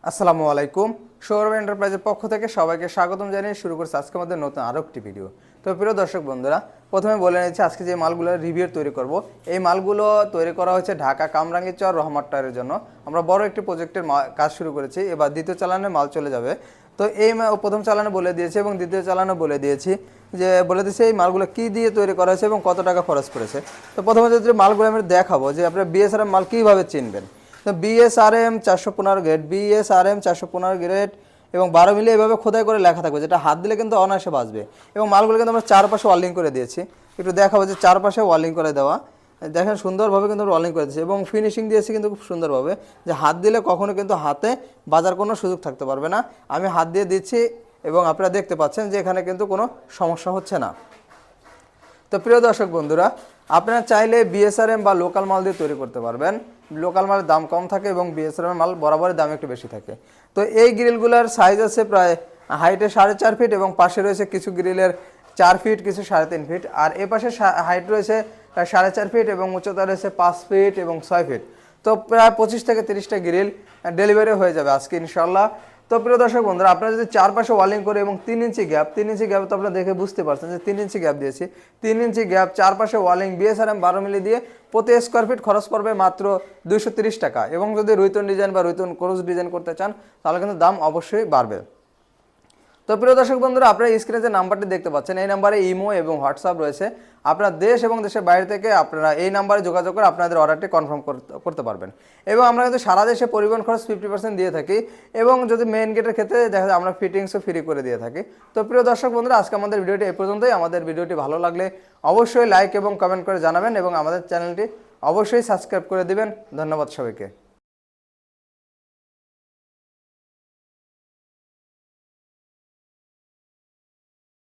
আসসালামু আলাইকুম। সৌরভ এন্টারপ্রাইজের পক্ষ থেকে সবাইকে স্বাগতম জানিয়ে শুরু করছি আজকে আমাদের নতুন আরও একটি ভিডিও। তো প্রিয় দর্শক বন্ধুরা, প্রথমে বলে নিচ্ছি আজকে যে মালগুলো রিভিউ তৈরি করব, এই মালগুলো তৈরি করা হয়েছে ঢাকা কামরাঙ্গীরচর রহমত টায়ারের জন্য। আমরা বড় একটি প্রজেক্টের কাজ শুরু করেছি, এবার দ্বিতীয় চালানে মাল চলে যাবে। তো এই প্রথম চালানে বলে দিয়েছি এবং দ্বিতীয় চালানে বলে দিয়েছি বলে দিয়েছি এই মালগুলো কী দিয়ে তৈরি করা হয়েছে এবং কত টাকা খরচ পড়েছে। তো প্রথমে যদি মালগুলো আমি দেখাবো যে আপনার বিএসআরএম মাল কীভাবে চিনবেন। তো বিএসআরএম 415 গ্রেড, বিএসআরএম 415 গ্রেড এবং 12 মিলি এভাবে খোদাই করে লেখা থাকবে, যেটা হাত দিলে কিন্তু অনায়াসে বাজবে। এবং মালগুলো কিন্তু আমরা চারপাশে ওয়ার্লিং করে দিয়েছি, একটু দেখাবো যে চারপাশে ওয়ার্লিং করে দেওয়া, দেখেন সুন্দরভাবে কিন্তু ওয়ার্লিং করে দিয়েছি এবং ফিনিশিং দিয়েছি কিন্তু খুব সুন্দরভাবে, যে হাত দিলে কখনো কিন্তু হাতে বাজার কোনো সুযোগ থাকতে পারবে না। আমি হাত দিয়ে দিচ্ছি এবং আপনারা দেখতে পাচ্ছেন যে এখানে কিন্তু কোনো সমস্যা হচ্ছে না। তো প্রিয় দর্শক বন্ধুরা, আপনারা চাইলে বিএসআরএম বা লোকাল মাল দিয়ে তৈরি করতে পারবেন। লোকাল মালের দাম কম থাকে এবং বিএসআরএম মাল বরাবরের দাম একটু বেশি থাকে। তো এই গ্রিলগুলোর সাইজ আছে প্রায় হাইটে 4.5 ফিট এবং পাশে রয়েছে কিছু গ্রিলের 4 ফিট, কিছু 3.5 ফিট, আর এ পাশে হাইট রয়েছে 4.5 ফিট এবং উচ্চতা রয়েছে 5 ফিট এবং 6 ফিট। তো প্রায় 25 থেকে 30টা গ্রিল ডেলিভারি হয়ে যাবে আজকে ইনশাল্লাহ। তো প্রিয় দর্শক বন্ধুরা, আপনারা যদি চারপাশে ওয়ালিং করে এবং 3 ইঞ্চি গ্যাপ তো আপনারা দেখে বুঝতে পারছেন যে 3 ইঞ্চি গ্যাপ দিয়েছি, 3 ইঞ্চি গ্যাপ চারপাশে ওয়ালিং বিএসআরএম 12 মিলি দিয়ে প্রতি স্কোয়ার ফিট খরচ পড়বে মাত্র 230 টাকা। এবং যদি রুইতন ডিজাইন বা রুইতন ক্রুজ ডিজাইন করতে চান তাহলে কিন্তু দাম অবশ্যই বাড়বে। তো প্রিয় দর্শক বন্ধুরা, আপনারা স্ক্রিনে যে নাম্বারটি দেখতে পাচ্ছেন এই নাম্বারে ইমো এবং হোয়াটসঅ্যাপ রয়েছে। আপনার দেশ এবং দেশের বাইরে থেকে আপনারা এই নাম্বারে যোগাযোগ করে আপনাদের অর্ডারটি কনফার্ম করতে পারবেন। এবং আমরা কিন্তু সারা দেশে পরিবহন খরচ 50% দিয়ে থাকি এবং যদি মেইন গেটের ক্ষেত্রে দেখা যায় আমরা ফিটিংসও ফ্রি করে দিয়ে থাকি। তো প্রিয় দর্শক বন্ধুরা, আজকে আমাদের ভিডিওটি এই পর্যন্তই। আমাদের ভিডিওটি ভালো লাগলে অবশ্যই লাইক এবং কমেন্ট করে জানাবেন এবং আমাদের চ্যানেলটি অবশ্যই সাবস্ক্রাইব করে দিবেন। ধন্যবাদ সবাইকে।